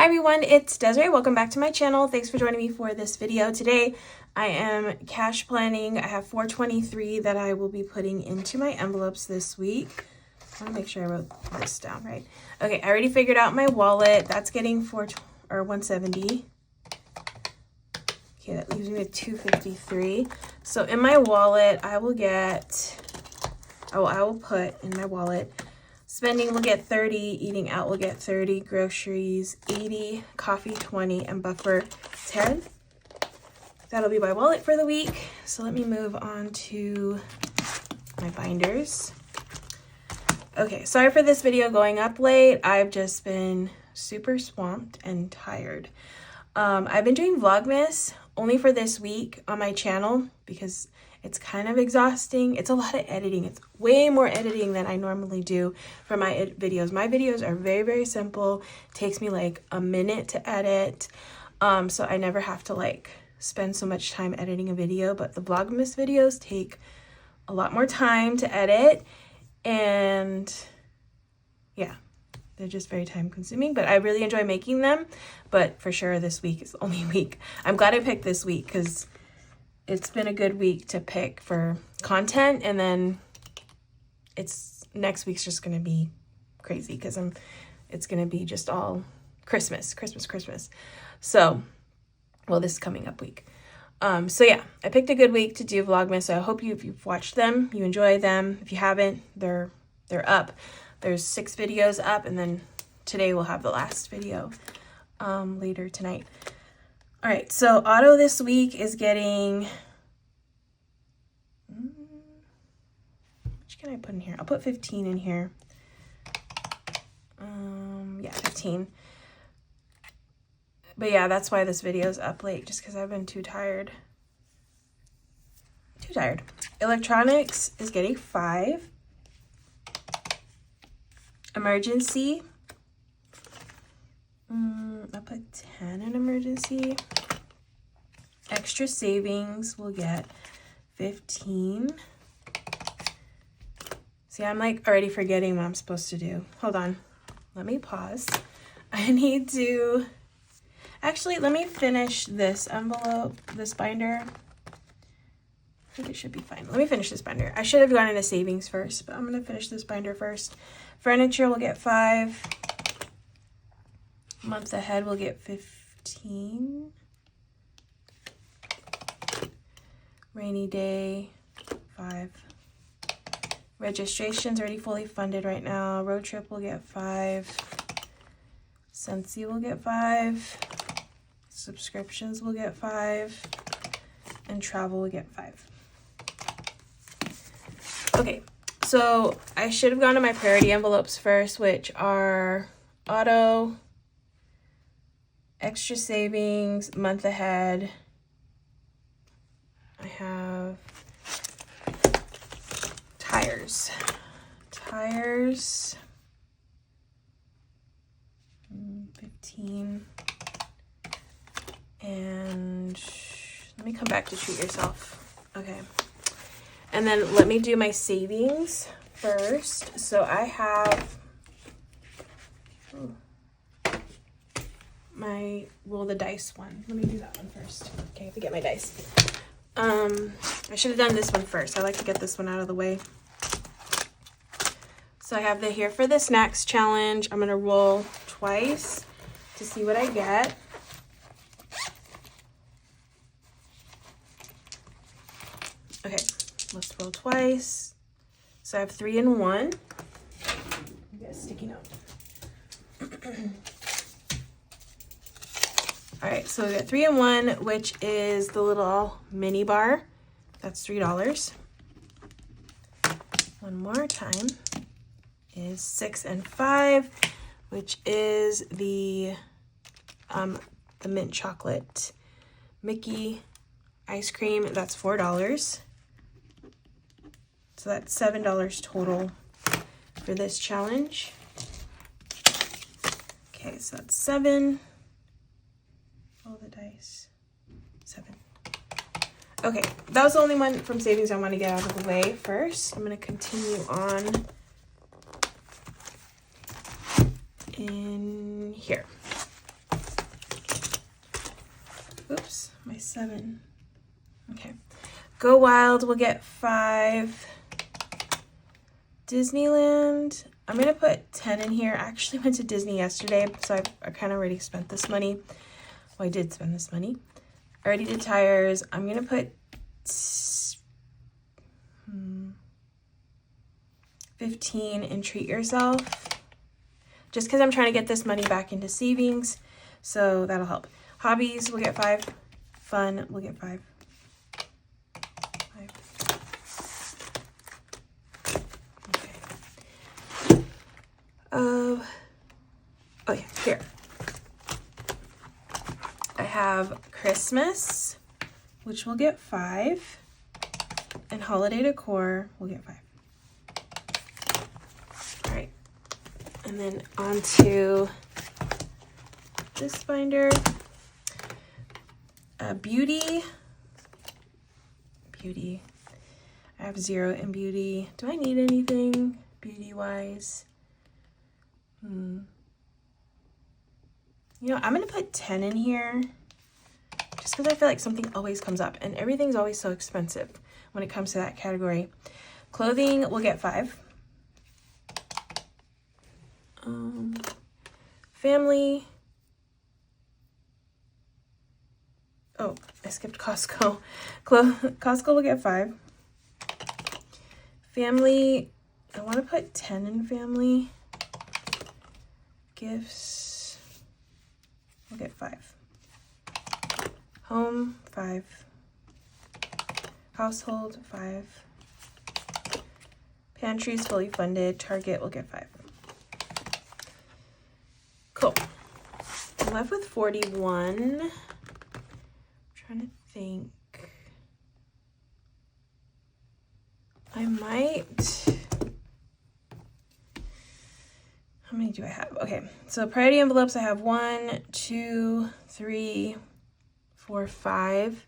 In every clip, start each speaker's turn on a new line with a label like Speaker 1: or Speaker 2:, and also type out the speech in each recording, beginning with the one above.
Speaker 1: Hi everyone, it's Desiree. Welcome back to my channel. Thanks for joining me for this video. Today I am cash planning. I have $423 that I will be putting into my envelopes this week. I want to make sure I wrote this down right. Okay, I already figured out my wallet. That's getting $170. Okay, that leaves me with $253. So in my wallet, I will put in my wallet, spending will get 30, eating out will get 30, groceries 80, coffee 20, and buffer 10. That'll be my wallet for the week. So let me move on to my binders. Okay, sorry for this video going up late. I've just been super swamped and tired. I've been doing Vlogmas only for this week on my channel because it's kind of exhausting. It's a lot of editing. It's way more editing than I normally do for my videos. My videos are very, very simple. It takes me like a minute to edit. So I never have to like spend so much time editing a video, but the Vlogmas videos take a lot more time to edit. And yeah, they're just very time consuming, but I really enjoy making them. But for sure, this week is the only week. I'm glad I picked this week because it's been a good week to pick for content, and then next week's just gonna be crazy because it's gonna be just all Christmas. So, well, this coming up week. So yeah, I picked a good week to do Vlogmas. So I hope if you've watched them, you enjoy them. If you haven't, they're up. There's 6 videos up, and then today we'll have the last video later tonight. All right, so Auto this week is getting, how much can I put in here? I'll put 15 in here. Yeah, 15. But yeah, that's why this video is up late, just because I've been too tired. Electronics is getting 5. Emergency, I'll put 10 in emergency. Extra savings will get 15. See, I'm like already forgetting what I'm supposed to do. Hold on, let me pause. I need to, actually, let me finish this envelope, this binder. I think it should be fine. Let me finish this binder. I should have gone into savings first, but I'm gonna finish this binder first. Furniture will get 5. Month ahead will get 15. Rainy day, 5. Registration's already fully funded right now. Road trip will get 5. Scentsy will get 5. Subscriptions will get 5. And travel will get 5. Okay, so I should have gone to my priority envelopes first, which are Auto, extra savings, month ahead. I have tires, 15. And let me come back to treat yourself. Okay. And then let me do my savings first. So I have my roll the dice one. Let me do that one first. Okay, I have to get my dice. I should have done this one first. I like to get this one out of the way. So I have the Here for the Snacks challenge. I'm gonna roll twice to see what I get. Okay, let's roll twice. So I have 3 and 1. Get a sticky note. All right, so we got 3 and 1, which is the little mini bar. That's $3. One more time is 6 and 5, which is the mint chocolate Mickey ice cream. That's $4. So that's $7 total for this challenge. Okay, so that's 7. Roll the dice. 7. Okay, that was the only one from savings I want to get out of the way first. I'm going to continue on in here. 7. Okay. Go Wild will get 5. Disneyland, I'm going to put 10 in here. I actually went to Disney yesterday, so I kind of already spent this money. Well, I did spend this money. I already did tires. I'm going to put 15 and Treat Yourself. Just because I'm trying to get this money back into savings, so that'll help. Hobbies will get 5. Fun will get 5. Oh yeah, here. I have Christmas, which will get 5, and holiday decor will get 5. All right, and then on to this binder. Beauty. I have 0 in beauty. Do I need anything beauty-wise? You know, I'm going to put 10 in here just because I feel like something always comes up and everything's always so expensive when it comes to that category. Clothing will get 5. Family. Oh, I skipped Costco. Costco will get 5. Family, I want to put 10 in family. Gifts. We'll get 5. Home, 5. Household, 5. Pantry is fully funded. Target will get 5. Cool. I'm left with 41. I'm trying to think. I might... How many do I have? Okay, so priority envelopes, I have 1, 2, 3, 4, 5.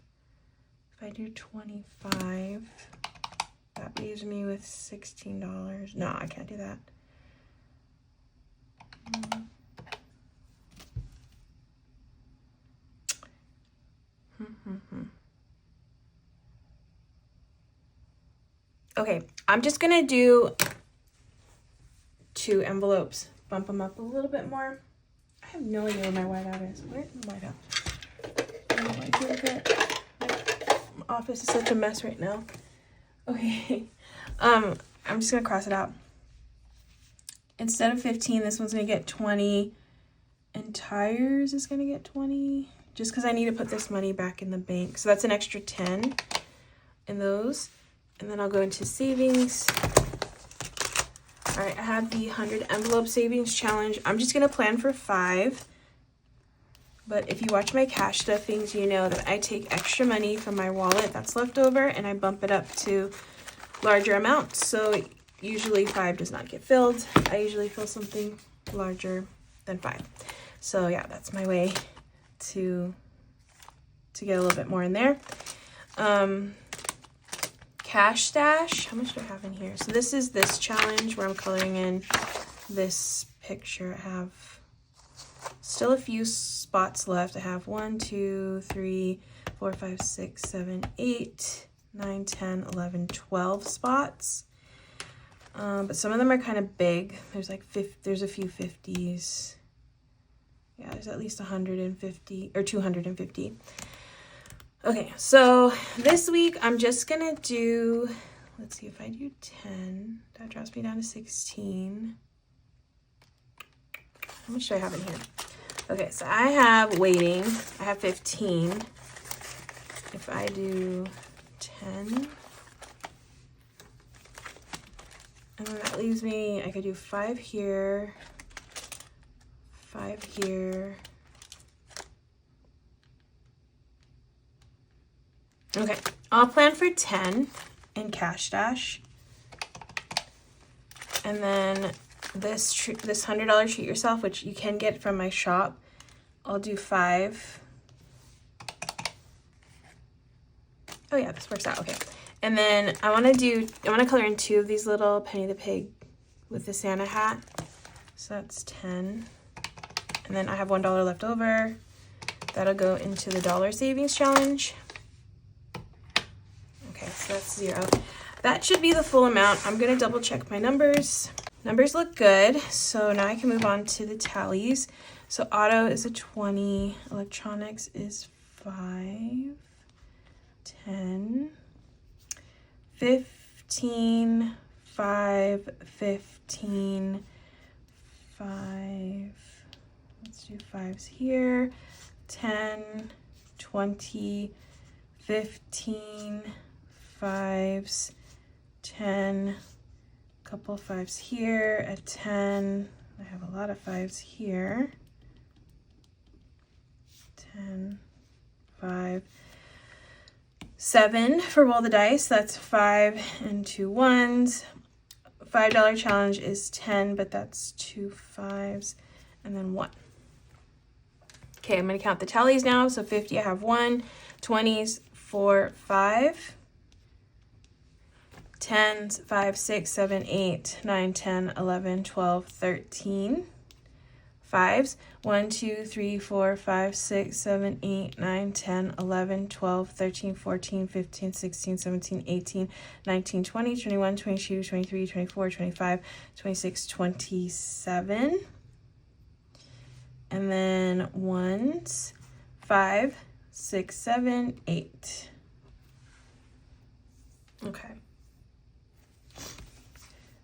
Speaker 1: If I do 25, that leaves me with $16. No, I can't do that. Okay, I'm just gonna do 2 envelopes. Bump them up a little bit more. I have no idea where my whiteout is. Where's the whiteout? My office is such a mess right now. Okay. I'm just gonna cross it out. Instead of 15, this one's gonna get 20. And tires is gonna get 20. Just because I need to put this money back in the bank. So that's an extra 10 in those. And then I'll go into savings. All right, I have the 100 envelope savings challenge. I'm just gonna plan for 5. But if you watch my cash stuffings, you know that I take extra money from my wallet that's left over and I bump it up to larger amounts. So usually 5 does not get filled. I usually fill something larger than 5. So yeah, that's my way to get a little bit more in there. Cash stash, how much do I have in here? So this is this challenge where I'm coloring in this picture. I have still a few spots left. I have 1, 2, 3, 4, 5, 6, 7, 8, 9, 10, 11, 12 spots. But some of them are kind of big. There's like there's a few 50s. Yeah, there's at least 150 or 250. Okay, so this week I'm just gonna do, let's see, if I do 10, that drops me down to 16. How much do I have in here? Okay, so I have waiting, I have 15. If I do 10, and then that leaves me, I could do 5 here, 5 here. Okay, I'll plan for 10 in cash stash. And then this $100 treat yourself, which you can get from my shop, I'll do 5. Oh yeah, this works out, okay. And then I wanna color in 2 of these little Penny the Pig with the Santa hat. So that's 10. And then I have $1 left over. That'll go into the dollar savings challenge. So that's 0. That should be the full amount. I'm gonna double check my numbers. Numbers look good. So now I can move on to the tallies. So auto is a 20, electronics is 5, 10, 15, 5, 15, 5. Let's do 5s here. 10, 20, 15, 5s, 10, couple 5s here, a 10. I have a lot of 5s here. 10, 5, 7 for roll the dice. That's 5 and 2 1s. $5 challenge is 10, but that's 2 5s and then 1. Okay, I'm going to count the tallies now. So 50, I have 1, 20s, 4, 5, 10s, 5, 6, 7, 8, 9, 10, 11, 12, 13, 5s, 1, 2, 3, 4, 5, 6, 7, 8, 9, 10, 11, 12, 13, 14, 15, 16, 17, 18, 19, 20, 21, 22, 23, 24, 25, 26, 27. And then 1s, 5, 6, 7, 8. Okay.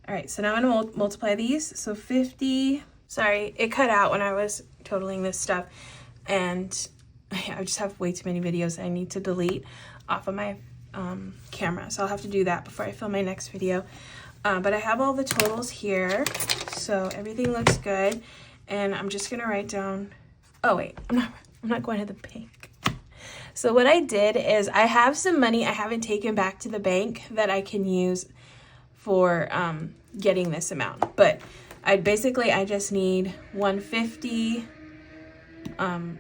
Speaker 1: All right, so now I'm gonna multiply these. So 50, sorry, it cut out when I was totaling this stuff, and I just have way too many videos I need to delete off of my camera. So I'll have to do that before I film my next video. But I have all the totals here, so everything looks good. And I'm just gonna write down, oh wait, I'm not going to the bank. So what I did is I have some money I haven't taken back to the bank that I can use for getting this amount. But I just need 150, 5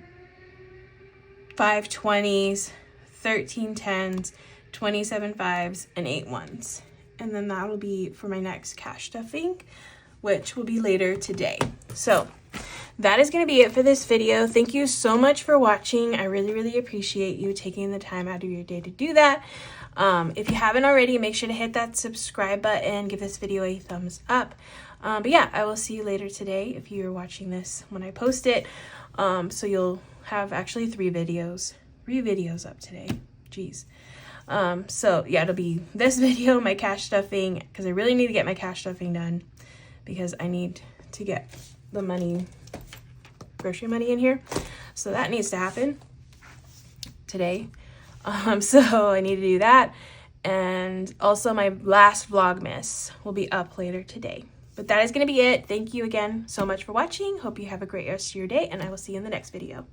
Speaker 1: 20s, 13 10s, 27 5s, and 8 1s. And then that'll be for my next cash stuffing, which will be later today. So that is going to be it for this video. Thank you so much for watching. I really, really appreciate you taking the time out of your day to do that. If you haven't already, make sure to hit that subscribe button, give this video a thumbs up. But yeah, I will see you later today if you're watching this when I post it. So you'll have actually 3 videos up today. Jeez. So yeah, it'll be this video, my cash stuffing, because I really need to get my cash stuffing done because I need to get the money, grocery money in here. So that needs to happen today. So I need to do that. And also my last Vlogmas will be up later today. But that is going to be it. Thank you again so much for watching. Hope you have a great rest of your day, and I will see you in the next video.